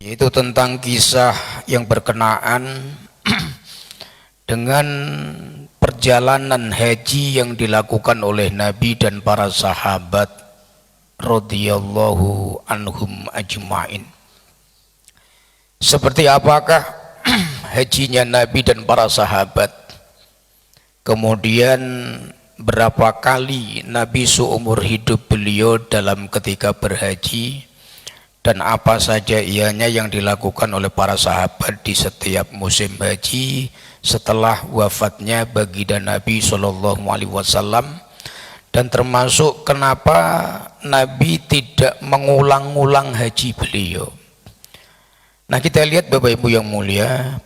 Itu tentang kisah yang berkenaan dengan perjalanan haji yang dilakukan oleh Nabi dan para sahabat radhiyallahu anhum ajma'in. Seperti apakah hajinya Nabi dan para sahabat? Kemudian berapa kali Nabi seumur hidup beliau dalam ketika berhaji? Dan apa saja ianya yang dilakukan oleh para sahabat di setiap musim haji setelah wafatnya baginda Nabi SAW, dan termasuk kenapa Nabi tidak mengulang-ulang haji beliau. Nah, kita lihat Bapak Ibu yang mulia,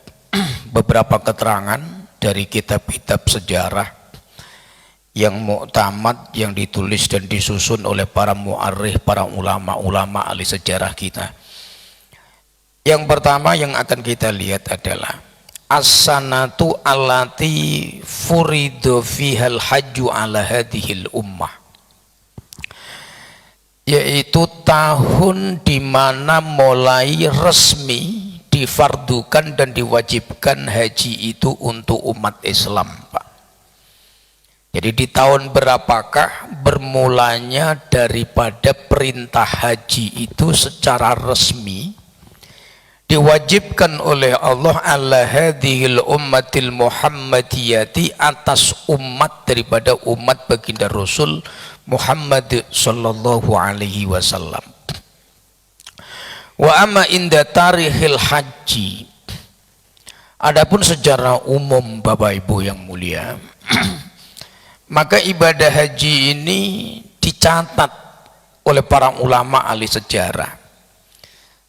beberapa keterangan dari kitab-kitab sejarah yang muktamad, yang ditulis dan disusun oleh para mu'arrikh, para ulama-ulama ahli sejarah kita. Yang pertama yang akan kita lihat adalah as-sanatu allati furidu fihal hajju ala hadhil ummah, yaitu tahun di mana mulai resmi difardukan dan diwajibkan haji itu untuk umat Islam, Pak. Jadi di tahun berapakah bermulanya daripada perintah haji itu secara resmi diwajibkan oleh Allah ala hadhil ummatil muhammadiyati, atas umat daripada umat baginda Rasul Muhammad sallallahu alaihi wasallam. Wa amma inda tarikhil haji, adapun secara umum Bapak Ibu yang mulia, maka ibadah haji ini dicatat oleh para ulama ahli sejarah,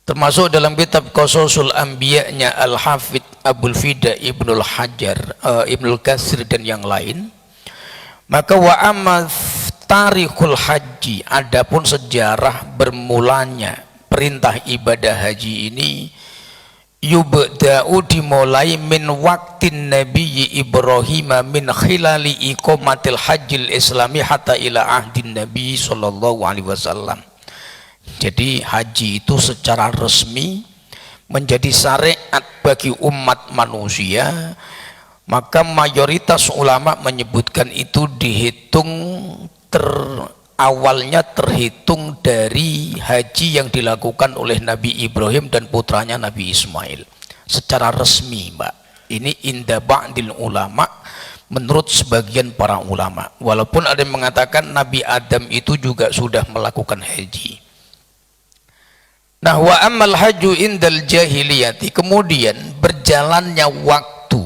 termasuk dalam kitab Qasasul Anbiya-nya Al-Hafidh Abul Fida Ibnul Hajar, Ibnul Katsir dan yang lain. Maka wa amma tarikhul haji, adapun sejarah bermulanya perintah ibadah haji ini, yubda'u, dimulai min waktin Nabi Ibrahim min khilali iqamatil hajjil islami hatta ila ahdin Nabi sallallahu alaihi wasallam. Jadi haji itu secara resmi menjadi syariat bagi umat manusia, maka mayoritas ulama menyebutkan itu dihitung awalnya terhitung dari haji yang dilakukan oleh Nabi Ibrahim dan putranya Nabi Ismail secara resmi, Mbak. Ini inda ba'dil ulama, menurut sebagian para ulama, walaupun ada yang mengatakan Nabi Adam itu juga sudah melakukan haji. Nah, wa ammal haju indal jahiliyati, kemudian berjalannya waktu,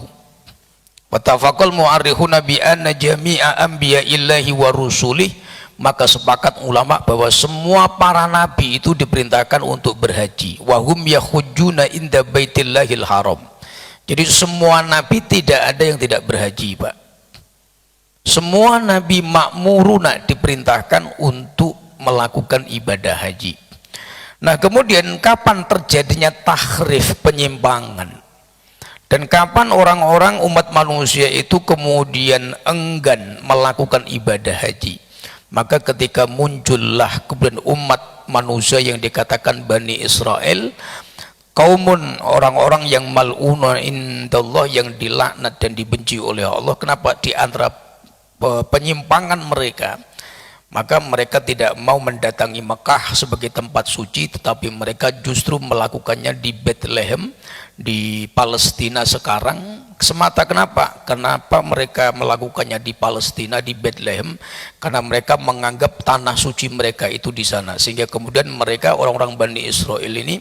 wa tafaqal mu'arrikhuna bi anna jami'a anbiya'illahi wa rusulih, maka sepakat ulama bahwa semua para nabi itu diperintahkan untuk berhaji. Wahum yahujjuna inda baitillahil haram. Jadi semua nabi tidak ada yang tidak berhaji, Pak. Semua nabi ma'muruna diperintahkan untuk melakukan ibadah haji. Nah, kemudian kapan terjadinya tahrif, penyimpangan? Dan kapan orang-orang umat manusia itu kemudian enggan melakukan ibadah haji? Maka ketika muncullah kemudian umat manusia yang dikatakan Bani Israel, kaumun, orang-orang yang mal'una indallah, yang dilaknat dan dibenci oleh Allah. Kenapa? Di antara penyimpangan mereka, maka mereka tidak mau mendatangi Mekah sebagai tempat suci, tetapi mereka justru melakukannya di Bethlehem, di Palestina sekarang. Semata kenapa? Kenapa mereka melakukannya di Palestina, di Bethlehem? Karena mereka menganggap tanah suci mereka itu di sana, sehingga kemudian mereka, orang-orang Bani Israel ini,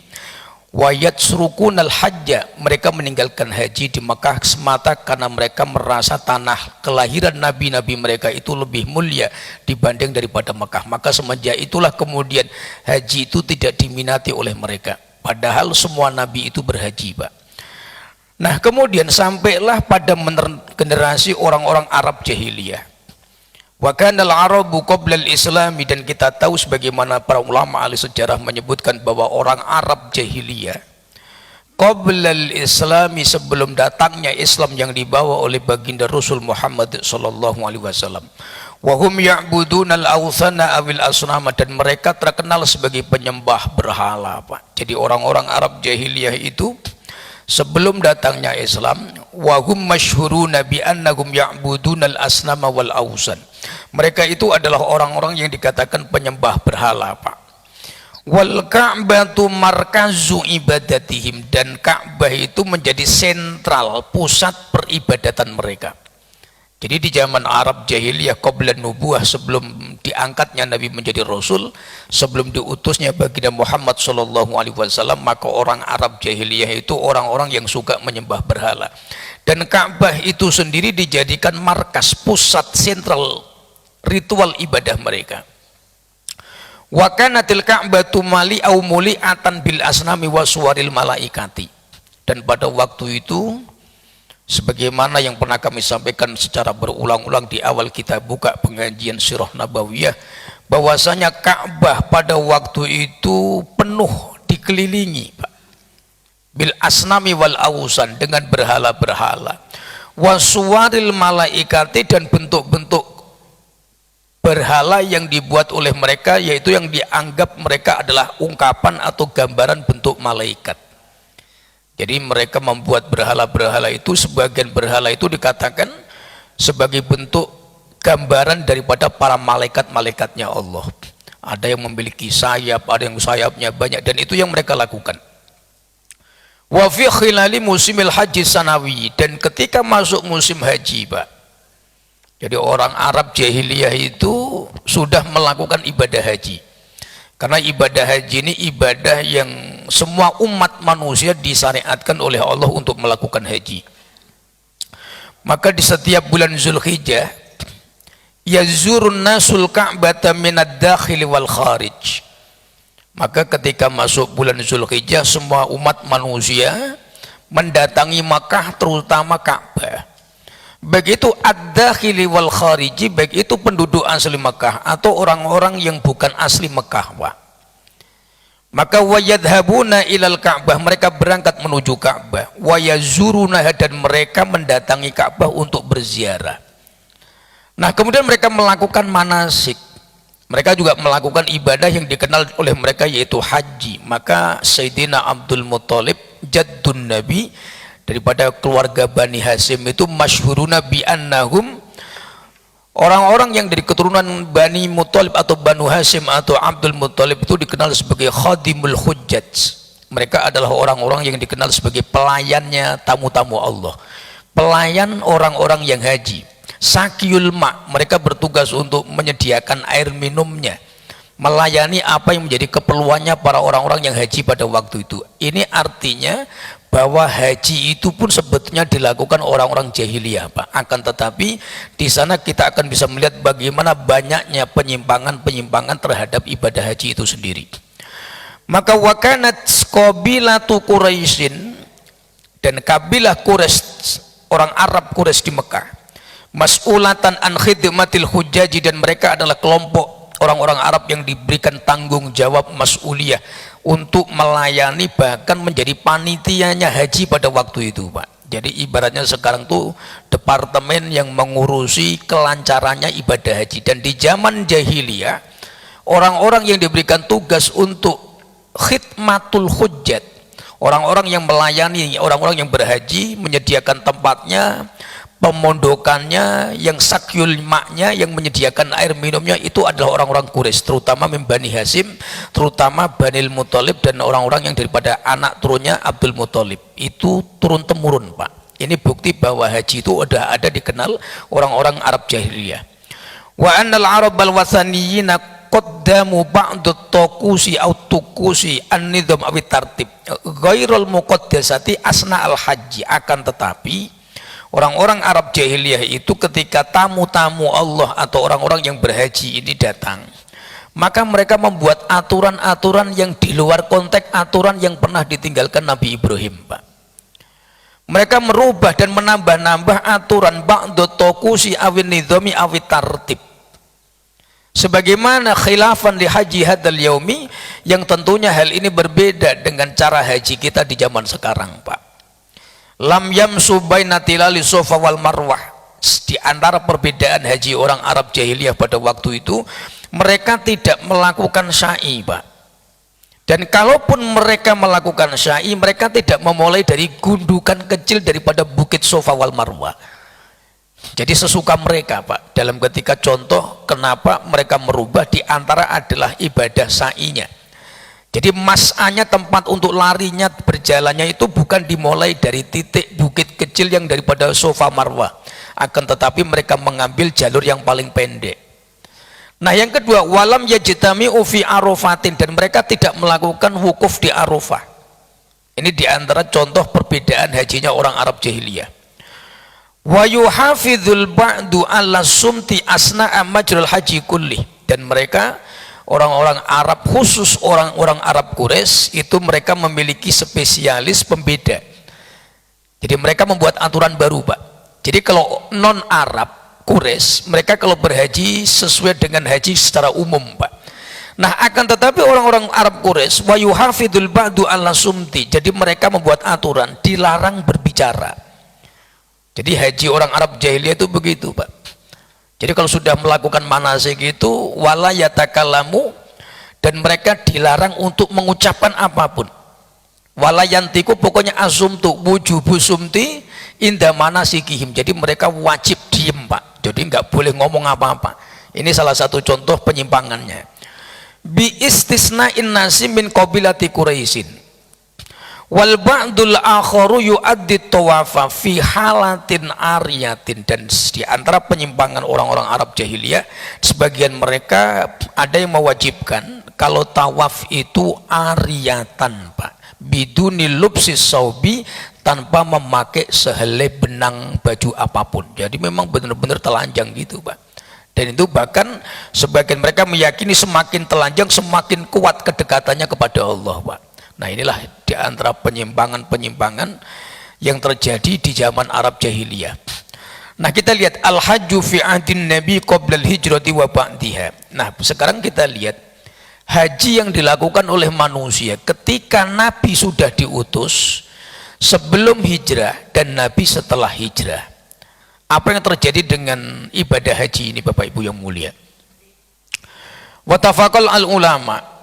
wayat surukunal hajja, mereka meninggalkan haji di Mekah semata karena mereka merasa tanah kelahiran nabi-nabi mereka itu lebih mulia dibanding daripada Mekah. Maka semenjak itulah kemudian haji itu tidak diminati oleh mereka, padahal semua nabi itu berhaji, Pak. Nah, kemudian sampailah pada generasi orang-orang Arab jahiliyah. Wa kanal arabu qabla al-islami, dan kita tahu sebagaimana para ulama ahli sejarah menyebutkan bahwa orang Arab jahiliyah qabla al-islami, sebelum datangnya Islam yang dibawa oleh baginda Rasul Muhammad sallallahu alaihi wasallam, Wahum ya'budunal awthana awil asnama, dan mereka terkenal sebagai penyembah berhala, Pak. Jadi orang-orang Arab jahiliyah itu sebelum datangnya Islam, wahum masyhuruna bi annahum ya'budunal asnama wal awsan. Mereka itu adalah orang-orang yang dikatakan penyembah berhala, Pak. Wal ka'batu markazu ibadatihim, dan Ka'bah itu menjadi sentral pusat peribadatan mereka. Jadi di zaman Arab jahiliyah qabla nubuwah, sebelum diangkatnya Nabi menjadi Rasul, sebelum diutusnya baginda Muhammad SAW, maka orang Arab jahiliyah itu orang-orang yang suka menyembah berhala. Dan Ka'bah itu sendiri dijadikan markas, pusat sentral ritual ibadah mereka. Wa kanatil Ka'batu mali'au muli'atan bil asnami wa suwaril malaikati. Dan pada waktu itu, sebagaimana yang pernah kami sampaikan secara berulang-ulang di awal kita buka pengajian Sirah Nabawiyah, bahwasanya Ka'bah pada waktu itu penuh dikelilingi, Pak, bil asnami wal awsan, dengan berhala-berhala, wasuwaril malaikati, dan bentuk-bentuk berhala yang dibuat oleh mereka, yaitu yang dianggap mereka adalah ungkapan atau gambaran bentuk malaikat. Jadi mereka membuat berhala-berhala itu, sebagian berhala itu dikatakan sebagai bentuk gambaran daripada para malaikat-malaikatnya Allah. Ada yang memiliki sayap, ada yang sayapnya banyak, dan itu yang mereka lakukan. Wa fi khilali musimil haji sanawi, dan ketika masuk musim haji, Pak, jadi orang Arab jahiliyah itu sudah melakukan ibadah haji. Karena ibadah haji ini ibadah yang semua umat manusia disyariatkan oleh Allah untuk melakukan haji. Maka di setiap bulan Zulhijjah, yazurun nasul ka'bata minad dakhili wal kharij. Maka ketika masuk bulan Zulhijjah, semua umat manusia mendatangi Makkah, terutama Ka'bah. Baik itu ad-dakhili wal khariji, baik itu penduduk asli Mekah atau orang-orang yang bukan asli Mekah, Pak. Maka wayadhabuna ilal Ka'bah, mereka berangkat menuju Ka'bah, wayazuruna, dan mereka mendatangi Ka'bah untuk berziarah. Nah, kemudian mereka melakukan manasik, mereka juga melakukan ibadah yang dikenal oleh mereka, yaitu haji. Maka Sayyidina Abdul Muttalib, jaddun Nabi, daripada keluarga Bani Hasyim itu, masyhuruna bi annahum, orang-orang yang dari keturunan Bani Muttalib atau Banu Hasyim atau Abdul Muttalib itu dikenal sebagai khadimul hujjaj. Mereka adalah orang-orang yang dikenal sebagai pelayannya tamu-tamu Allah, pelayan orang-orang yang haji. Sakiyul ma, mereka bertugas untuk menyediakan air minumnya, melayani apa yang menjadi keperluannya para orang-orang yang haji pada waktu itu. Ini artinya bahwa haji itu pun sebetulnya dilakukan orang-orang jahiliyah, Pak. Akan tetapi di sana kita akan bisa melihat bagaimana banyaknya penyimpangan-penyimpangan terhadap ibadah haji itu sendiri. Maka wakanat qabilatu Quraisyin, dan kabilah Quraisy, orang Arab Quraisy di Mekah, mas'ulatan an khidmatil hujaji, dan mereka adalah kelompok orang-orang Arab yang diberikan tanggung jawab mas'uliyah untuk melayani, bahkan menjadi panitianya haji pada waktu itu, Pak. Jadi ibaratnya sekarang tuh departemen yang mengurusi kelancarannya ibadah haji. Dan di zaman jahiliyah, orang-orang yang diberikan tugas untuk khidmatul hujjat, orang-orang yang melayani orang-orang yang berhaji, menyediakan tempatnya, pemondokannya, yang sakyul maknya, yang menyediakan air minumnya, itu adalah orang-orang Quraisy, terutama Bani Hasyim, terutama Bani Muttalib, dan orang-orang yang daripada anak turunnya Abdul Muttalib. Itu turun temurun, Pak. Ini bukti bahwa haji itu udah ada dikenal orang-orang Arab jahiliyah. Wa annal arabal wasaniyina qaddamu ba'du tuqusi au tuqusi an-nizam aw tartib ghairul muqaddasati asna al-haji. Akan tetapi orang-orang Arab jahiliyah itu ketika tamu-tamu Allah atau orang-orang yang berhaji ini datang, maka mereka membuat aturan-aturan yang di luar konteks aturan yang pernah ditinggalkan Nabi Ibrahim, Pak. Mereka merubah dan menambah-nambah aturan ba'du tuqusi awin nizami awit tartib, sebagaimana khilafan li haji hadal yaumi, yang tentunya hal ini berbeda dengan cara haji kita di zaman sekarang, Pak. Lam yamsu baina tilali Safa wal Marwah, Di antara perbedaan haji orang Arab jahiliyah pada waktu itu, mereka tidak melakukan sa'i, Pak. Dan kalaupun mereka melakukan sa'i, mereka tidak memulai dari gundukan kecil daripada bukit Safa wal Marwah. Jadi sesuka mereka, Pak. Dalam ketika contoh kenapa mereka merubah, di antara adalah ibadah sa'inya. Jadi mas'anya, tempat untuk larinya, berjalannya itu bukan dimulai dari titik bukit kecil yang daripada Safa Marwah, akan tetapi mereka mengambil jalur yang paling pendek. Nah yang kedua, walam yajtami'u fi Arafatin, dan mereka tidak melakukan wukuf di Arafah. Ini diantara contoh perbedaan hajinya orang Arab jahiliyah. Wa yuhafidhul ba'du ala sumti asna'a majrul haji kulli, dan mereka orang-orang Arab, khusus orang-orang Arab Quraisy itu mereka memiliki spesialis pembeda. Jadi mereka membuat aturan baru, Pak. Jadi kalau non Arab Quraisy, mereka kalau berhaji sesuai dengan haji secara umum, Pak. Nah akan tetapi orang-orang Arab Quraisy wa yuhafidul ba'du ala sumti, jadi mereka membuat aturan dilarang berbicara. Jadi haji orang Arab jahiliyah itu begitu, Pak. Jadi kalau sudah melakukan manasik itu wala yatakalamu, dan mereka dilarang untuk mengucapkan apapun. Wala yantiku, pokoknya asumtu wujubu sumti inda manasikihim, jadi mereka wajib diem, Pak. Jadi nggak boleh ngomong apa-apa. Ini salah satu contoh penyimpangannya. Bi istisna'in nasi min qabilati Quraisyin. Wal ba'dul akharu yu'addi tawafa fi halatin ariyatin, dan di antara penyimpangan orang-orang Arab jahiliyah, sebagian mereka ada yang mewajibkan kalau tawaf itu ariyatan, Pak, biduni lubsis saubi, tanpa memakai sehelai benang baju apapun. Jadi memang benar-benar telanjang gitu, Pak. Dan itu bahkan sebagian mereka meyakini semakin telanjang semakin kuat kedekatannya kepada Allah, Pak. Nah inilah di antara penyimpangan-penyimpangan yang terjadi di zaman Arab jahiliyah. Nah kita lihat al-hajju fi ahdin nabi qoblal hijrati wa ba'diha. Nah sekarang kita lihat haji yang dilakukan oleh manusia ketika Nabi sudah diutus, sebelum hijrah, dan Nabi setelah hijrah. Apa yang terjadi dengan ibadah haji ini, Bapak Ibu yang mulia? Watafaqal al ulama,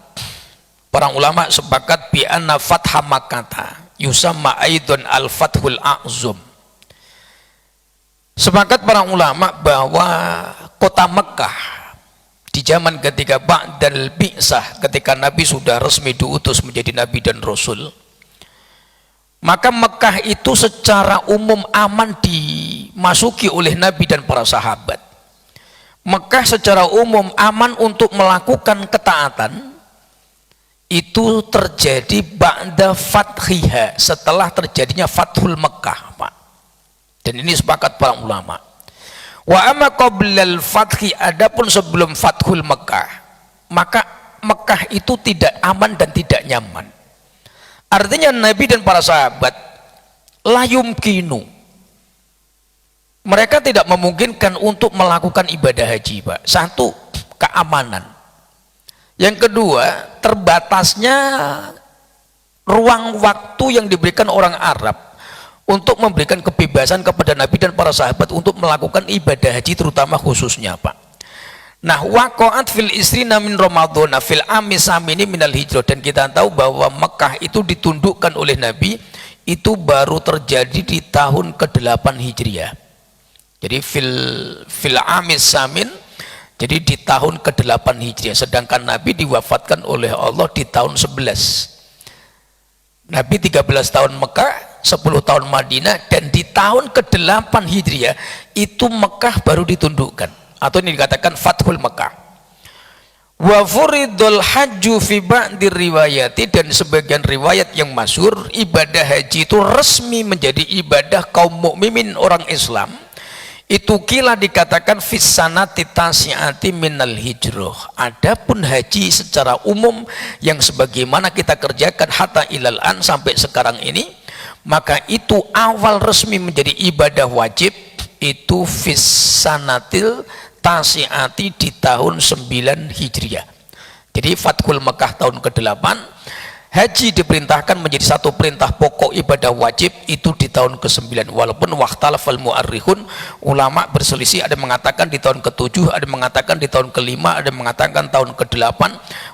para ulama sepakat bi anna fatha Makkah yusamma aidon al fathul a'zum. Sepakat para ulama bahwa kota Mekah di zaman ketika ba'dal bi'sah, ketika Nabi sudah resmi diutus menjadi Nabi dan Rasul, maka Mekah itu secara umum aman dimasuki oleh Nabi dan para sahabat. Mekah secara umum aman untuk melakukan ketaatan, itu terjadi ba'da fathiha, setelah terjadinya Fathul Mekah, Pak. Dan ini sepakat para ulama. Wa amma qablal fathi, adapun sebelum Fathul Mekah, maka Mekah itu tidak aman dan tidak nyaman. Artinya Nabi dan para sahabat la yumkinu, mereka tidak memungkinkan untuk melakukan ibadah haji, Pak. Satu, keamanan. Yang kedua, terbatasnya ruang waktu yang diberikan orang Arab untuk memberikan kebebasan kepada Nabi dan para sahabat untuk melakukan ibadah haji, terutama khususnya, Pak. Nah, waqa'at fil isrina min Ramadhana fil amis samini minal hijrah, dan kita tahu bahwa Mekah itu ditundukkan oleh Nabi itu baru terjadi di tahun ke-8 Hijriah. Jadi fil amis samin, jadi di tahun ke-8 Hijriah, sedangkan Nabi diwafatkan oleh Allah di tahun 11. Nabi 13 tahun Mekah, 10 tahun Madinah, dan di tahun ke-8 Hijriah itu Mekah baru ditundukkan, atau ini dikatakan Fathul Mekah. Wa furidul hajju fi ba'di riwayati, dan sebagian riwayat yang masyhur ibadah haji itu resmi menjadi ibadah kaum mukminin orang Islam itu kila dikatakan fis sanati tasi'ati minal hijrah. Adapun haji secara umum yang sebagaimana kita kerjakan hatta ilal an sampai sekarang ini, maka itu awal resmi menjadi ibadah wajib itu fis sanatil tasi'ati di tahun 9 Hijriah. Jadi Fathul Mekah tahun ke-8, haji diperintahkan menjadi satu perintah pokok ibadah wajib itu di tahun ke-9, walaupun waqtalafal mu'arrikhun, ulama berselisih, ada mengatakan di tahun ke-7, ada mengatakan di tahun ke-5, ada mengatakan tahun ke-8.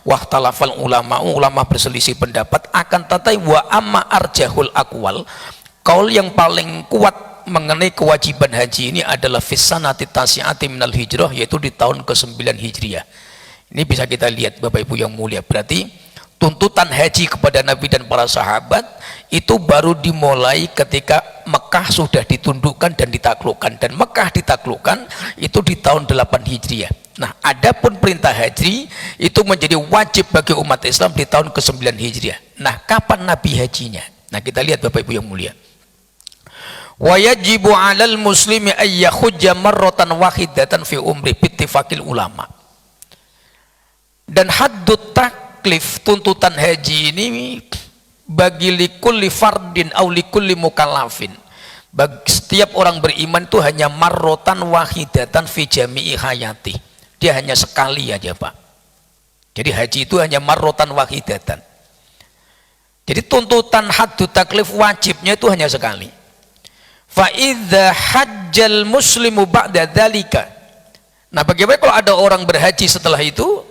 Waqtalafal ulama berselisih pendapat, akan tetapi wa amma arjahul aqwal, kaul yang paling kuat mengenai kewajiban haji ini adalah fissanati tasi'ati minal hijrah, yaitu di tahun ke-9 hijriah. Ini bisa kita lihat Bapak Ibu yang mulia, berarti tuntutan haji kepada Nabi dan para sahabat itu baru dimulai ketika Mekah sudah ditundukkan dan ditaklukkan, dan Mekah ditaklukkan itu di tahun 8 Hijriah. Nah, adapun perintah haji itu menjadi wajib bagi umat Islam di tahun ke-9 Hijriah. Nah, kapan Nabi hajinya? Nah, kita lihat Bapak Ibu yang mulia. Wa yajibu 'alal muslimi ay yahujja marratan wahidatan fi umri bittifaqil ulama. Dan haddut taklif, tuntutan haji ini bagi likulli fardin aw likulli mukallafin, bagi setiap orang beriman itu hanya marrotan wahidatan fi jami'i hayati, dia hanya sekali aja Pak. Jadi haji itu hanya marrotan wahidatan. Jadi tuntutan haddut taklif wajibnya itu hanya sekali. Fa idza hajjal muslimu ba'da dzalika, nah bagaimana kalau ada orang berhaji setelah itu,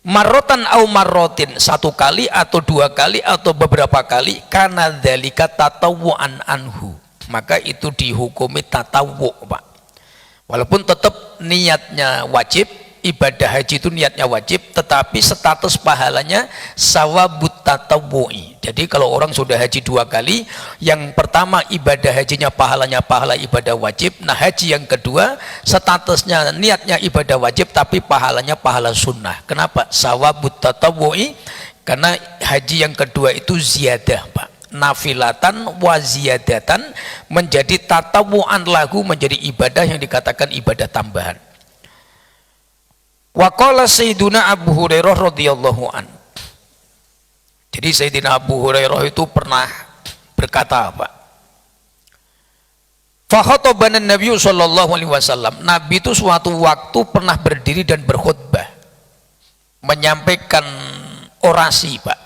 marrotan au marrotin, satu kali atau dua kali atau beberapa kali, karena dzalika tatawwu'an anhu, maka itu dihukumi tatawwu Pak, walaupun tetap niatnya wajib, ibadah haji itu niatnya wajib, tetapi status pahalanya sawabut tatawwu'i. Jadi kalau orang sudah haji dua kali, yang pertama ibadah hajinya pahalanya pahala ibadah wajib, nah haji yang kedua statusnya niatnya ibadah wajib tapi pahalanya pahala sunnah. Kenapa? Sawabut tatawwu'i, karena haji yang kedua itu ziyadah Pak, nafilatan wa ziyadatan, menjadi tatawwu'an lahu, menjadi ibadah yang dikatakan ibadah tambahan. Wa qala Sayyiduna Abu Hurairah radhiyallahu an. Jadi Sayyidina Abu Hurairah itu pernah berkata apa? Fa khatabana Nabi sallallahu alaihi wasallam. Nabi itu suatu waktu pernah berdiri dan berkhutbah, menyampaikan orasi Pak,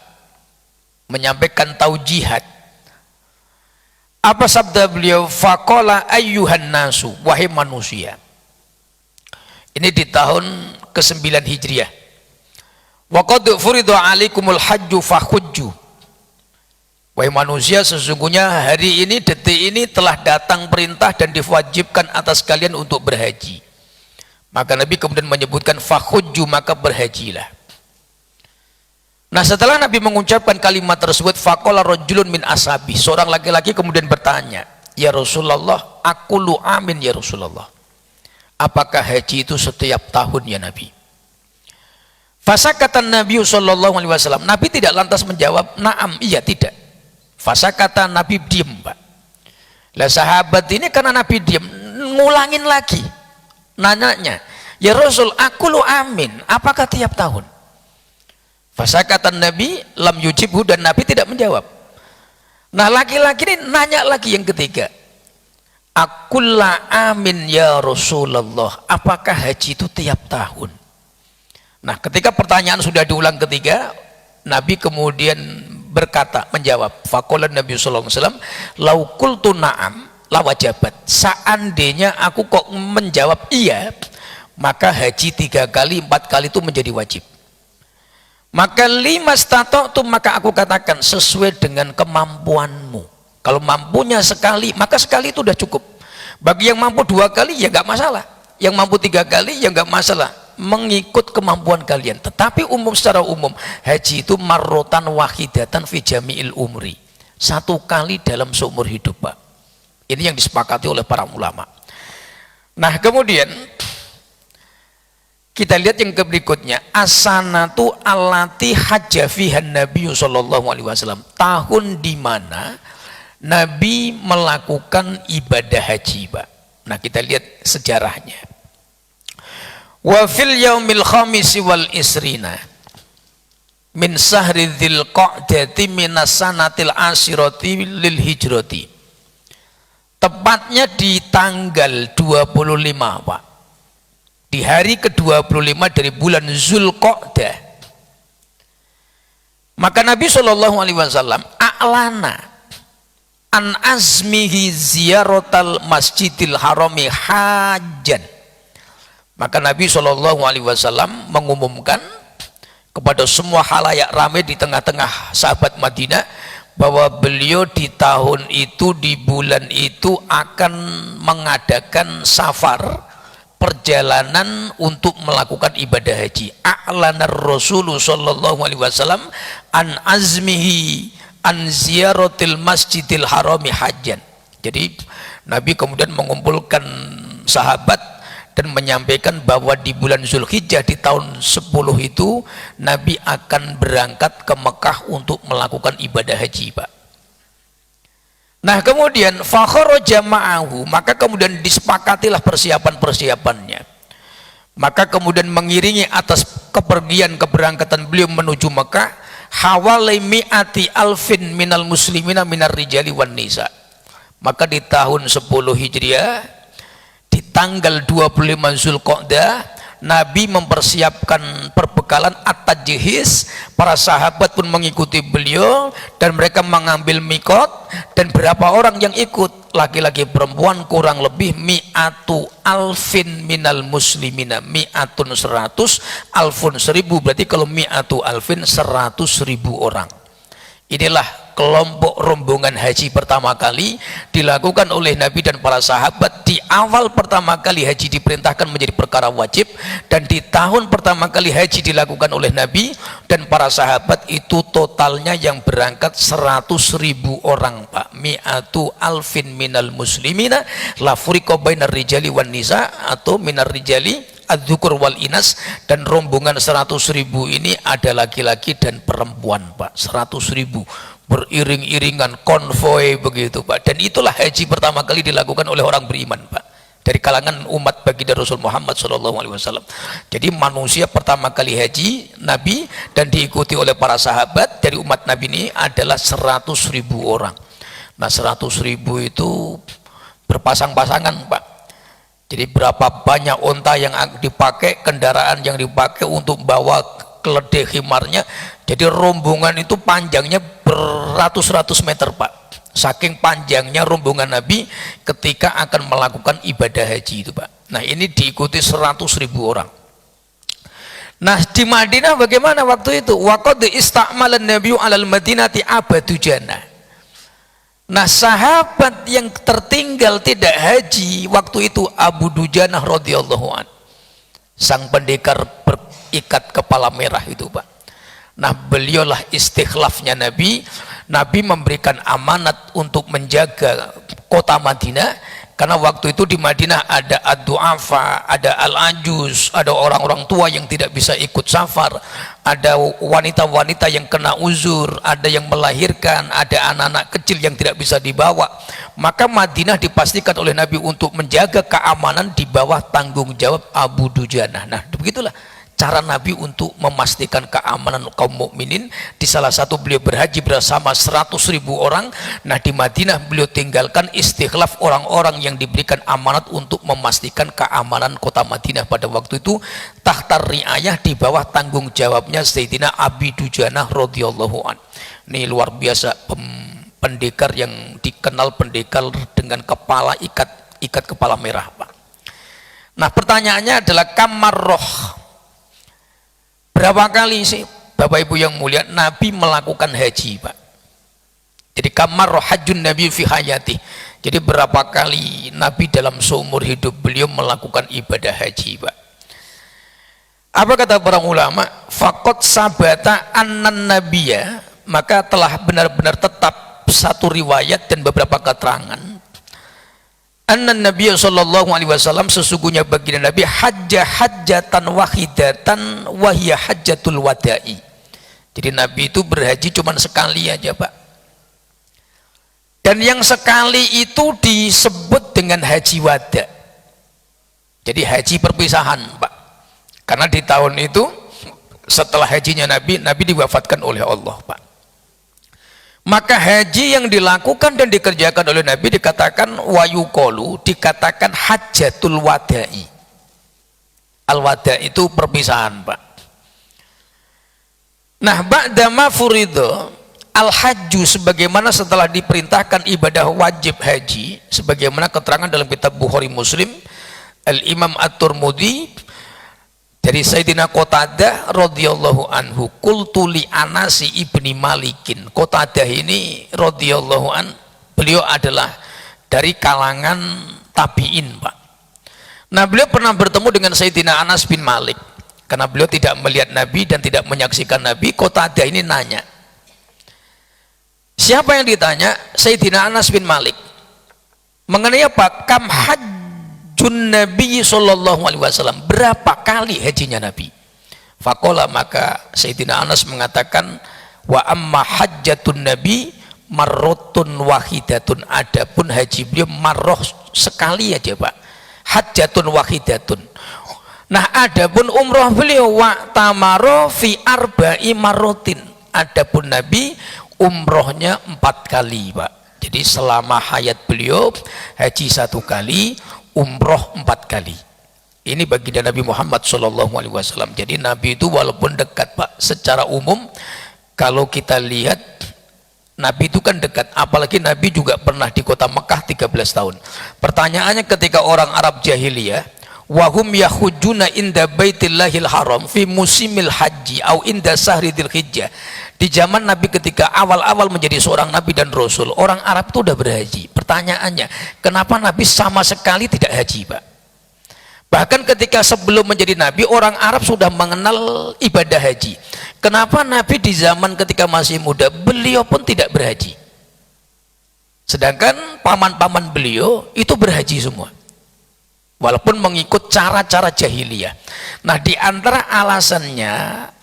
menyampaikan taujihat. Apa sabda beliau? Faqala ayyuhan nasu, wahai manusia. Ini di tahun ke-9 Hijriah. Wa qad furida 'alaikumul hajju fahujju. Wahai manusia, sesungguhnya hari ini, detik ini telah datang perintah dan diwajibkan atas kalian untuk berhaji. Maka Nabi kemudian menyebutkan fahujju, maka berhajilah. Nah, setelah Nabi mengucapkan kalimat tersebut, faqala rajulun min ashabi, seorang laki-laki kemudian bertanya, ya Rasulullah, aqulu amin ya Rasulullah, apakah haji itu setiap tahun ya Nabi? Fasakatan Nabi sallallahu alaihi wasallam, Nabi tidak lantas menjawab na'am, iya, tidak. Fasakata, Nabi diam Pak. Lah sahabat ini karena Nabi diam, ngulangin lagi nanyanya, ya Rasul, aqulu amin, apakah tiap tahun? Fasakatan Nabi lam yujibhu, dan Nabi tidak menjawab. Nah laki-laki ini nanya lagi yang ketiga, akulla amin ya Rasulullah, apakah haji itu tiap tahun? Nah ketika pertanyaan sudah diulang ketiga, Nabi kemudian berkata, menjawab, faqala Nabi sallallahu alaihi wasallam, lau qultu na'am la wajabat, seandainya aku kok menjawab iya, maka haji 3 kali 4 kali itu menjadi wajib. Maka lima stata'tum, maka aku katakan sesuai dengan kemampuanmu. Kalau mampunya sekali, maka sekali itu sudah cukup. Bagi yang mampu 2 kali ya nggak masalah, yang mampu 3 kali ya nggak masalah, mengikut kemampuan kalian. Tetapi umum, secara umum haji itu marrotan wahidatan fi jami'il umri, 1 kali dalam seumur hidup Pak. Ini yang disepakati oleh para ulama. Nah kemudian kita lihat yang berikutnya, as-sanatu allati hajja fiha Nabi sallallahu alaihi wasallam, tahun di mana Nabi melakukan ibadah haji Pak. Nah kita lihat sejarahnya. Wa fil yaumil khamisi wal isrina min sahri dzil qa'dati minas sanatil asyirati lil hijrati, tepatnya di tanggal 25 Pak, di hari ke-25 dari bulan Zulqa'dah, Maka Nabi SAW a'lana an azmihi ziyaratal masjidil harami hajan. Maka Nabi SAW mengumumkan kepada semua halayak ramai di tengah-tengah sahabat Madinah bahwa beliau di tahun itu, di bulan itu akan mengadakan safar, perjalanan untuk melakukan ibadah haji. A'lanar Rasulullah sallallahu alaihi wasallam an azmihi an ziyaratil masjidil harami hajjan. Jadi Nabi kemudian mengumpulkan sahabat dan menyampaikan bahwa di bulan Zulhijjah di tahun 10 itu Nabi akan berangkat ke Mekah untuk melakukan ibadah haji, Pak. Nah kemudian fakharaja ma'ahu, maka kemudian disepakatilah persiapan-persiapannya. Maka kemudian mengiringi atas keberangkatan beliau menuju Mekah hawali mi'ati alfin minal muslimina minar rijali wan nisa. Maka di tahun 10 Hijriah di tanggal 25 Zulqa'dah Nabi mempersiapkan perbekalan at-tajhiz, para sahabat pun mengikuti beliau dan mereka mengambil mikot, dan berapa orang yang ikut, laki-laki perempuan kurang lebih mi'atu alfin minal muslimina, mi'atun 100, alfun 1000, berarti kalau mi'atu alfin 100.000 orang. Inilah kelompok rombongan haji pertama kali dilakukan oleh Nabi dan para sahabat. Di awal pertama kali haji diperintahkan menjadi perkara wajib, dan di tahun pertama kali haji dilakukan oleh Nabi dan para sahabat itu totalnya yang berangkat 100.000 orang, Pak. Mi'atu alfin minal muslimina la furiqa bainar rijali wan nisa, atau minar rijali adzukur wal inas, dan rombongan 100.000 ini ada laki-laki dan perempuan, Pak. 100.000 beriring-iringan, konvoi begitu, Pak. Dan itulah haji pertama kali dilakukan oleh orang beriman, Pak, dari kalangan umat baginda Rasul Muhammad SAW. Jadi manusia pertama kali haji Nabi dan diikuti oleh para sahabat dari umat Nabi ini adalah 100.000 orang. Nah 100.000 itu berpasang-pasangan, Pak. Jadi berapa banyak onta yang dipakai, kendaraan yang dipakai untuk bawa keledai khimarnya. Jadi rombongan itu panjangnya beratus-ratus meter, Pak. Saking panjangnya rombongan Nabi ketika akan melakukan ibadah haji itu, Pak. Nah ini diikuti 100.000 orang. Nah di Madinah bagaimana waktu itu? Waqad ista'malan nabiyyu 'alal madinati abadu jannah. Nah sahabat yang tertinggal tidak haji waktu itu Abu Dujanah radhiyallahu an, sang pendekar berikat kepala merah itu, Pak. Nah beliaulah istikhlafnya Nabi. Nabi memberikan amanat untuk menjaga kota Madinah, karena waktu itu di Madinah ada ad-du'afa, ada al-ajuz, ada orang-orang tua yang tidak bisa ikut safar, ada wanita-wanita yang kena uzur, ada yang melahirkan, ada anak-anak kecil yang tidak bisa dibawa. Maka Madinah dipastikan oleh Nabi untuk menjaga keamanan di bawah tanggung jawab Abu Dujanah. Nah begitulah cara Nabi untuk memastikan keamanan kaum mukminin. Di salah satu beliau berhaji bersama 100.000 orang. Nah di Madinah beliau tinggalkan istikhlaf orang-orang yang diberikan amanat untuk memastikan keamanan kota Madinah pada waktu itu, tahta riayah, di bawah tanggung jawabnya Sayyidina Abi Dujanah radhiyallahu an. Ini luar biasa, pendekar yang dikenal pendekar dengan kepala ikat kepala merah, Pak. Nah pertanyaannya adalah kamarroh, berapa kali sih Bapak Ibu yang mulia Nabi melakukan haji, Pak? Jadi kamarroh hajjun Nabi fi hayati. Jadi berapa kali Nabi dalam seumur hidup beliau melakukan ibadah haji, Pak? Apa kata para ulama? Faqad sabata annan nabiyya, maka telah benar-benar tetap satu riwayat dan beberapa keterangan, anna Nabi sallallahu alaihi wasallam, sesungguhnya baginda Nabi hajjatan wahidatan wahiyya hajjatul wada'i. Jadi Nabi itu berhaji cuma sekali aja, Pak. Dan yang sekali itu disebut dengan haji wada. Jadi haji perpisahan, Pak. Karena di tahun itu setelah hajinya Nabi diwafatkan oleh Allah, Pak. Maka haji yang dilakukan dan dikerjakan oleh Nabi dikatakan wayukolu, dikatakan hajjatul wada'i. Al-wada' itu perpisahan, Pak. Nah, ba'dama furido al-hajju, sebagaimana setelah diperintahkan ibadah wajib haji, sebagaimana keterangan dalam kitab Bukhari Muslim, Al-Imam At-Tirmidzi dari Sayyidina Qatadah radhiyallahu anhu, qultu li Anas ibni Malikin. Qatadah ini radhiyallahu an, beliau adalah dari kalangan tabi'in, Pak. Nah, beliau pernah bertemu dengan Sayyidina Anas bin Malik. Karena beliau tidak melihat Nabi dan tidak menyaksikan Nabi, Qatadah ini nanya. Siapa yang ditanya? Sayyidina Anas bin Malik. Mengenai apa? Kam hajjun Nabi sallallahu alaihi wasallam. Berapa kali hajinya Nabi? Faqala, maka Sayyidina Anas mengatakan, wa amma hajjatun Nabi marrotun wahidatun. Adapun haji beliau marroh sekali aja, Pak. Hajjatun wahidatun. Nah, adapun umroh beliau wa tamaro fi arba'i marrotin. Adapun Nabi umrohnya 4 kali, Pak. Jadi selama hayat beliau haji 1 kali, umroh 4 kali. Ini baginda Nabi Muhammad SAW. Jadi Nabi itu walaupun dekat, Pak, secara umum kalau kita lihat Nabi itu kan dekat, apalagi Nabi juga pernah di kota Mekah 13 tahun. Pertanyaannya ketika orang Arab jahiliyah, wahum yahujuna inda baitillahil haram fi musimil haji au inda sahri dzil hijjah. Di zaman Nabi ketika awal-awal menjadi seorang Nabi dan Rasul, orang Arab itu sudah berhaji. Pertanyaannya, kenapa Nabi sama sekali tidak haji, Pak? Bahkan ketika sebelum menjadi Nabi, orang Arab sudah mengenal ibadah haji. Kenapa Nabi di zaman ketika masih muda, beliau pun tidak berhaji? Sedangkan paman-paman beliau itu berhaji semua. Walaupun mengikut cara-cara jahiliyah. Nah, di antara alasannya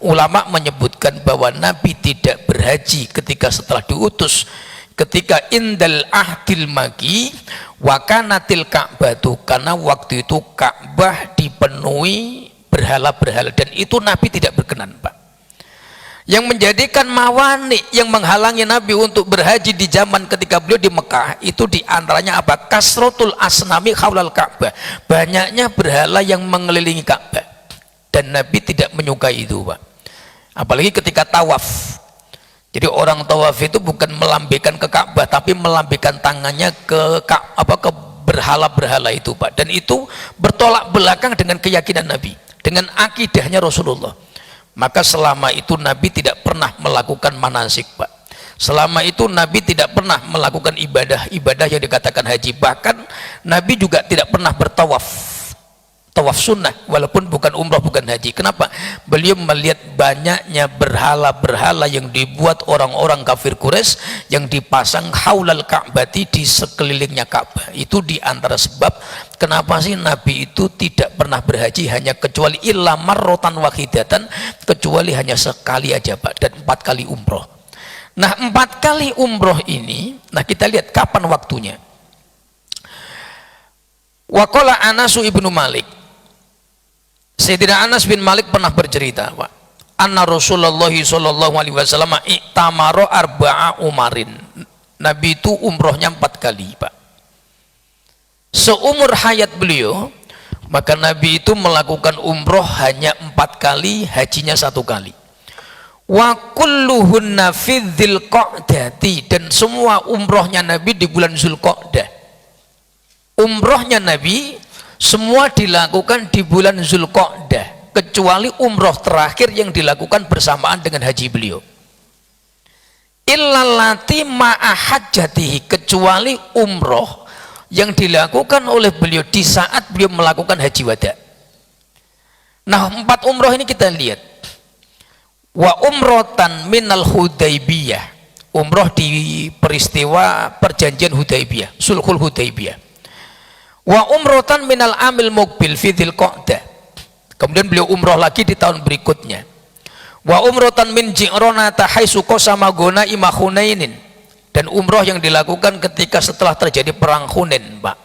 ulama menyebutkan bahwa Nabi tidak berhaji ketika setelah diutus, ketika indal ahdil maki wa kanatil ka'batu, karena waktu itu Ka'bah dipenuhi berhala-berhala dan itu Nabi tidak berkenan, Pak. Yang menjadikan mawani, yang menghalangi Nabi untuk berhaji di zaman ketika beliau di Mekah, itu diantaranya apa? Kasrotul asnami khawlal Ka'bah, banyaknya berhala yang mengelilingi Ka'bah, dan Nabi tidak menyukai itu, Pak. Apalagi ketika tawaf. Jadi orang tawaf itu bukan melambaikan ke Ka'bah, tapi melambaikan tangannya ke berhala-berhala itu, Pak. Dan itu bertolak belakang dengan keyakinan Nabi, dengan akidahnya Rasulullah. Maka selama itu Nabi tidak pernah melakukan manasik, Pak. Selama itu Nabi tidak pernah melakukan ibadah-ibadah yang dikatakan haji. Bahkan Nabi juga tidak pernah bertawaf, tawaf sunnah, walaupun bukan umrah, bukan haji. Kenapa? Beliau melihat banyaknya berhala-berhala yang dibuat orang-orang kafir Quraisy yang dipasang haulal Ka'bati, di sekelilingnya Ka'bah. Itu diantara sebab kenapa sih Nabi itu tidak pernah berhaji, hanya kecuali illa marrotan wahidatan, kecuali hanya sekali aja, Pak, dan 4 kali umroh. Nah, 4 kali umroh ini, nah kita lihat kapan waktunya. Waqala Anasu ibnu Malik, Sayyidina Anas bin Malik pernah bercerita, Pak, anna Rasulullah sallallahu alaihi wasallam i'tamara arba'a umarin. Nabi itu umrohnya 4 kali, Pak. Seumur hayat beliau, maka Nabi itu melakukan umroh hanya 4 kali, hajinya 1 kali. Wa kulluhunna fi dzilqa'dati, dan semua umrohnya Nabi di bulan Zulqa'dah. Umrohnya Nabi semua dilakukan di bulan Zulqa'dah, kecuali umroh terakhir yang dilakukan bersamaan dengan haji beliau. Illallati ma'a hajjatihi, kecuali umroh yang dilakukan oleh beliau di saat beliau melakukan haji wada. Nah, 4 umroh ini kita lihat. Wa umrotan minal Hudaybiyah, umroh di peristiwa perjanjian Hudaybiyah, sulhul Hudaybiyah. Wa umrotan minal amil muqbil fi dzilqa'dah, kemudian beliau umroh lagi di tahun berikutnya. Wa umrotan min ji'ronata haitsu qasama ghunaima Hunainin, dan umroh yang dilakukan ketika setelah terjadi perang Hunain, Pak.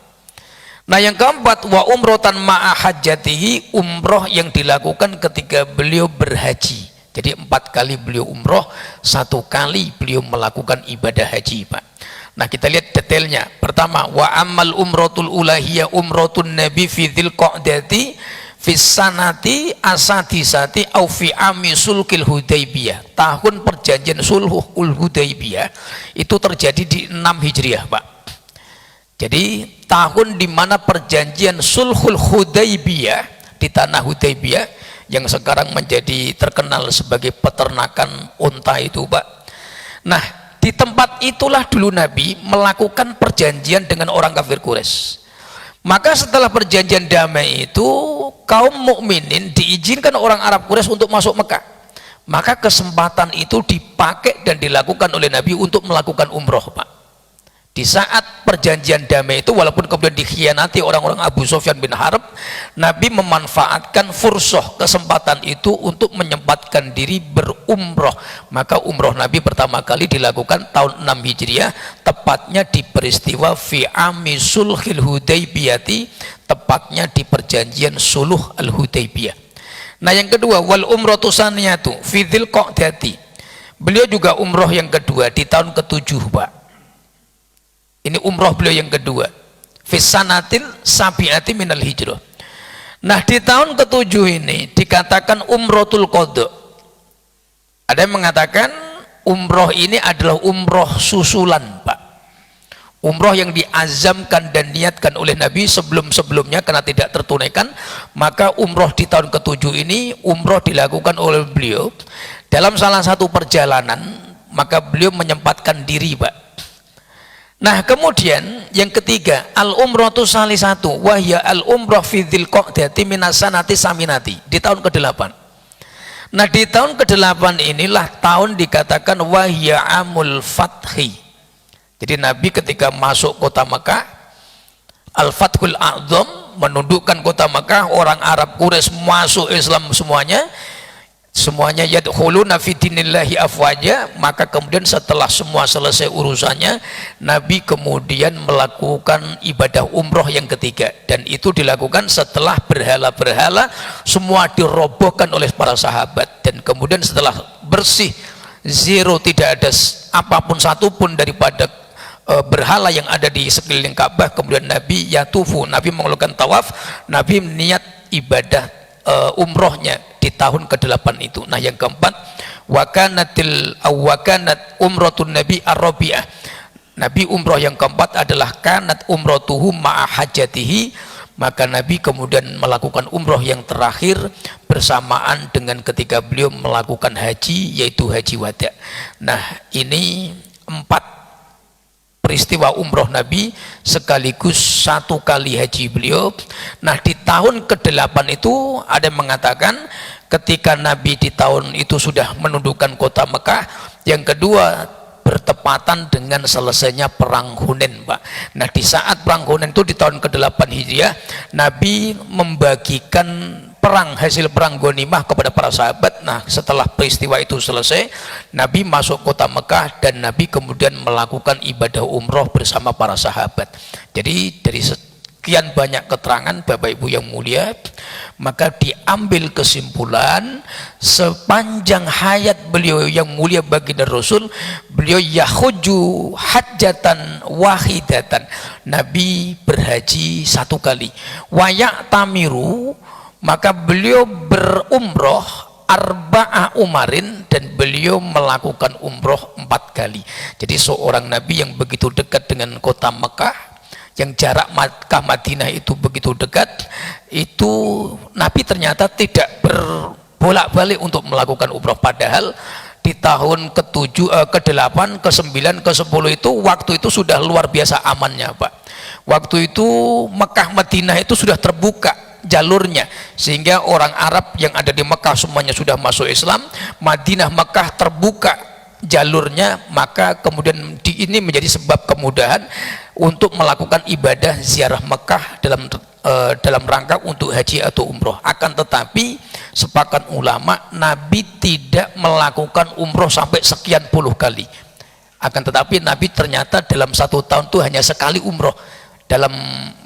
Nah, yang keempat, wa umrotan ma'a hajjatihi, umroh yang dilakukan ketika beliau berhaji. Jadi 4 kali beliau umroh, 1 kali beliau melakukan ibadah haji, Pak. Nah, kita lihat detailnya. Pertama, wa ammal umratul ulahiyya umratun nabi fi dzilqa'dati Fisanati asadisati au fi ami sulkil Hudaybiyah, tahun perjanjian sulhul Hudaybiyah itu terjadi di 6 Hijriah Pak. Jadi tahun di mana perjanjian sulhul Hudaybiyah di tanah Hudaybiyah yang sekarang menjadi terkenal sebagai peternakan unta itu Pak. Nah di tempat itulah dulu Nabi melakukan perjanjian dengan orang kafir Quraisy. Maka setelah perjanjian damai itu kaum mukminin diizinkan orang Arab Quraisy untuk masuk Mekah. Maka kesempatan itu dipakai dan dilakukan oleh Nabi untuk melakukan umroh Pak. Di saat perjanjian damai itu walaupun kemudian dikhianati orang-orang Abu Sufyan bin Harb, Nabi memanfaatkan fursah kesempatan itu untuk menyempatkan diri berumroh. Maka umroh Nabi pertama kali dilakukan tahun 6 Hijriah, tepatnya di peristiwa fi ami sulhil Hudaybiyati, tepatnya di perjanjian suluh al-Hudaybiyah. Nah yang kedua, wal umratu saniyatu fi dzilqa'dati. Beliau juga umroh yang kedua di tahun ke-7 Pak. Ini umroh beliau yang kedua. Fisanatil sabiati minal hijrah. Nah di tahun ke-7 ini dikatakan umrohul qadha. Ada yang mengatakan umroh ini adalah umroh susulan Pak. Umroh yang diazamkan dan niatkan oleh Nabi sebelum-sebelumnya karena tidak tertunaikan. Maka umroh di tahun ke-7 ini umroh dilakukan oleh beliau dalam salah satu perjalanan. Maka beliau menyempatkan diri Pak. Nah kemudian yang ketiga, al-umratu salisatu wahya al-umrah fi dzilqa'dati minasanati saminati, di tahun ke-8. Nah di tahun ke-8 inilah tahun dikatakan wahya amul fathi. Jadi Nabi ketika masuk kota Mekah, al-fathul a'zam, menundukkan kota Mekah, orang Arab Quraisy masuk Islam semuanya yadkhuluna fi dinillahi afwaja. Maka kemudian setelah semua selesai urusannya, Nabi kemudian melakukan ibadah umroh yang ketiga, dan itu dilakukan setelah berhala-berhala semua dirobohkan oleh para sahabat, dan kemudian setelah bersih zero, tidak ada apapun satupun daripada berhala yang ada di sekeliling Ka'bah, kemudian Nabi yatufu, Nabi melakukan tawaf, Nabi niat ibadah umrohnya di tahun ke-8 itu. Nah yang keempat, wakanat umratun Nabi ar-rabi'ah. Nabi umroh yang keempat adalah kanat umratuhu ma'a hajatihi. Maka Nabi kemudian melakukan umroh yang terakhir bersamaan dengan ketika beliau melakukan haji, yaitu haji wada. Nah ini 4 peristiwa umroh Nabi sekaligus 1 kali haji beliau. Nah di tahun ke-8 itu ada yang mengatakan ketika Nabi di tahun itu sudah menundukkan kota Mekah. Yang kedua bertepatan dengan selesainya perang Hunain Pak. Nah di saat perang Hunain itu di tahun ke-8 Hijriah, Nabi membagikan hasil perang ghanimah kepada para sahabat. Nah setelah peristiwa itu selesai, Nabi masuk kota Mekah dan Nabi kemudian melakukan ibadah umroh bersama para sahabat. Jadi dari sekian banyak keterangan Bapak Ibu yang mulia, maka diambil kesimpulan sepanjang hayat beliau yang mulia baginda Rasul, beliau yahujju hajjatan wahidatan, Nabi berhaji 1 kali, wayak tamiru, maka beliau berumroh arba'ah umarin, dan beliau melakukan umroh 4 kali. Jadi seorang Nabi yang begitu dekat dengan kota Mekah, yang jarak Makkah Madinah itu begitu dekat, itu Nabi ternyata tidak berbolak-balik untuk melakukan umroh. Padahal di tahun ke-7, ke-8, ke-9, ke-10 itu waktu itu sudah luar biasa amannya Pak. Waktu itu Mekah Madinah itu sudah terbuka jalurnya, sehingga orang Arab yang ada di Mekah semuanya sudah masuk Islam. Madinah Mekah terbuka jalurnya, maka kemudian ini menjadi sebab kemudahan untuk melakukan ibadah ziarah Mekah dalam rangka untuk haji atau umroh. Akan tetapi sepakat ulama, Nabi tidak melakukan umroh sampai sekian puluh kali. Akan tetapi Nabi ternyata dalam 1 tahun itu hanya sekali umroh. Dalam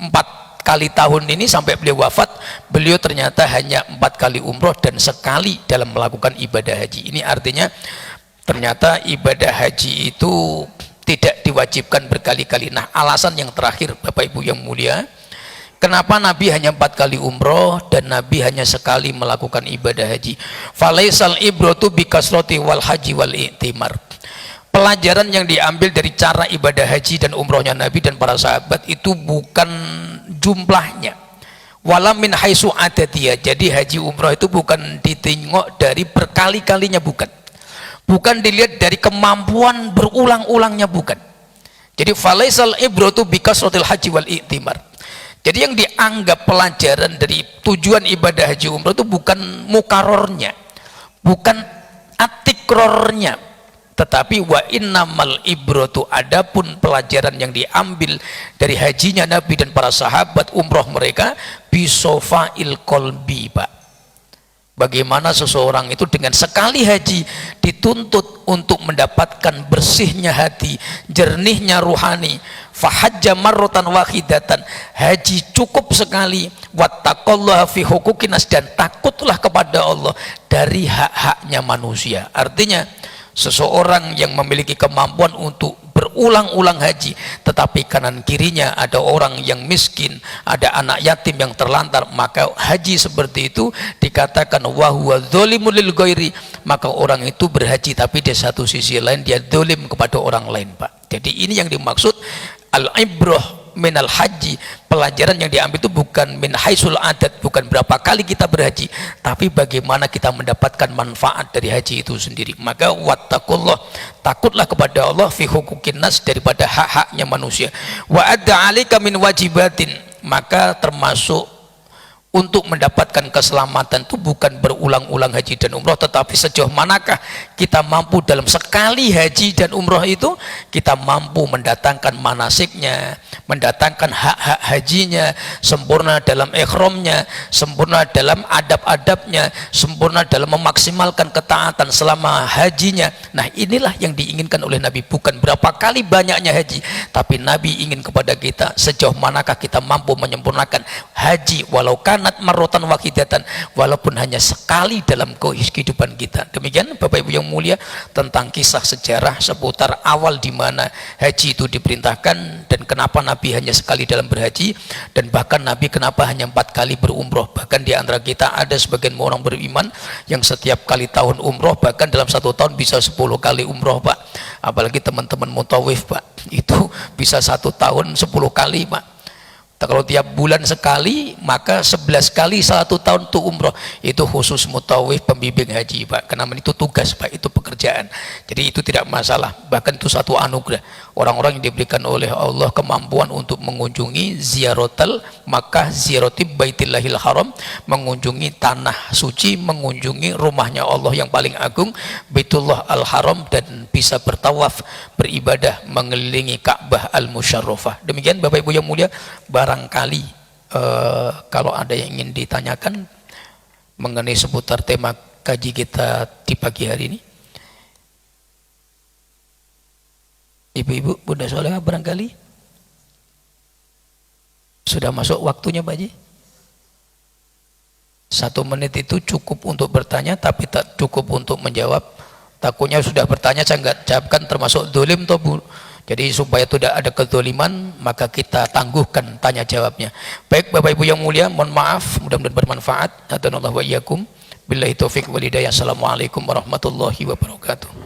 4 kali tahun ini sampai beliau wafat, beliau ternyata hanya 4 kali umroh dan sekali dalam melakukan ibadah haji. Ini artinya ternyata ibadah haji itu tidak diwajibkan berkali-kali. Nah alasan yang terakhir Bapak Ibu yang mulia, Kenapa Nabi hanya 4 kali umroh dan Nabi hanya sekali melakukan ibadah haji? Falaisal ibratu bikasroti wal haji wal i'timar. Pelajaran yang diambil dari cara ibadah haji dan umrohnya Nabi dan para sahabat itu bukan jumlahnya, wala min haitsu adatiyah. Jadi haji umroh itu bukan ditengok dari berkali-kalinya, bukan dilihat dari kemampuan berulang-ulangnya, bukan. Jadi falaisal ibratu bikasratil haji wal i'timar. Jadi yang dianggap pelajaran dari tujuan ibadah haji umroh itu bukan mukarornya, bukan atikrornya, tetapi wa innamal ibratu, adapun pelajaran yang diambil dari hajinya Nabi dan para sahabat umroh mereka, bisofail qalbi, Pak. Bagaimana seseorang itu dengan sekali haji dituntut untuk mendapatkan bersihnya hati, jernihnya ruhani. Fahajja marratan wahidatan, haji cukup sekali. Wattaqallaha fi huquqinas, dan takutlah kepada Allah dari hak-haknya manusia. Artinya seseorang yang memiliki kemampuan untuk berulang-ulang haji, tetapi kanan kirinya ada orang yang miskin, ada anak yatim yang terlantar, maka haji seperti itu dikatakan wa huwa dzalimun lil ghairi, maka orang itu berhaji tapi di satu sisi lain dia zalim kepada orang lain, Pak. Jadi ini yang dimaksud al-ibrah minal haji. Pelajaran yang diambil itu bukan min haisul adat, bukan berapa kali kita berhaji, tapi bagaimana kita mendapatkan manfaat dari haji itu sendiri. Maka wattaqullah, takutlah kepada Allah fi huquqin nas, daripada hak-haknya manusia. Wa adda 'alaika min wajibatin, maka termasuk untuk mendapatkan keselamatan itu bukan berulang-ulang haji dan umroh, tetapi sejauh manakah kita mampu dalam sekali haji dan umroh itu kita mampu mendatangkan manasiknya, mendatangkan hak-hak hajinya, sempurna dalam ikhramnya, sempurna dalam adab-adabnya, sempurna dalam memaksimalkan ketaatan selama hajinya. Nah, inilah yang diinginkan oleh Nabi, bukan berapa kali banyaknya haji, tapi Nabi ingin kepada kita sejauh manakah kita mampu menyempurnakan haji walau kanat marrotan wahidatan, walaupun hanya sekali dalam kehidupan kita. Demikian Bapak Ibu yang mulia tentang kisah sejarah seputar awal di mana haji itu diperintahkan dan kenapa Nabi hanya sekali dalam berhaji, dan bahkan Nabi kenapa hanya 4 kali berumroh. Bahkan di antara kita ada sebagian orang beriman yang setiap kali tahun umroh, bahkan dalam 1 tahun bisa 10 kali umroh, Pak. Apalagi teman-teman mutawif, Pak, itu bisa 1 tahun 10 kali, Pak. Kalau tiap bulan sekali, maka 11 kali 1 tahun itu umroh. Itu khusus mutawif pembimbing haji, Pak. Karena itu tugas, Pak, itu pekerjaan. Jadi itu tidak masalah, bahkan itu satu anugerah. Orang-orang yang diberikan oleh Allah kemampuan untuk mengunjungi ziaratul Makkah, ziarati Baitillahil Haram, mengunjungi tanah suci, mengunjungi rumahnya Allah yang paling agung, Baitullah Al-Haram, dan bisa bertawaf, beribadah mengelilingi Ka'bah Al-Musyarrafah. Demikian Bapak Ibu yang mulia, barangkali kalau ada yang ingin ditanyakan mengenai seputar tema kaji kita di pagi hari ini. Ibu-ibu, Bunda Soleha, barangkali sudah masuk waktunya, Pak Haji. 1 menit itu cukup untuk bertanya, tapi tak cukup untuk menjawab. Takutnya sudah bertanya saya nggak jawabkan, termasuk dolim toh, Bu. Jadi supaya tidak ada kezaliman, maka kita tangguhkan tanya jawabnya. Baik Bapak Ibu yang mulia, mohon maaf, mudah-mudahan bermanfaat. Hadanallahu wa iyyakum. Billahi taufik wal hidayah. Assalamualaikum warahmatullahi wabarakatuh.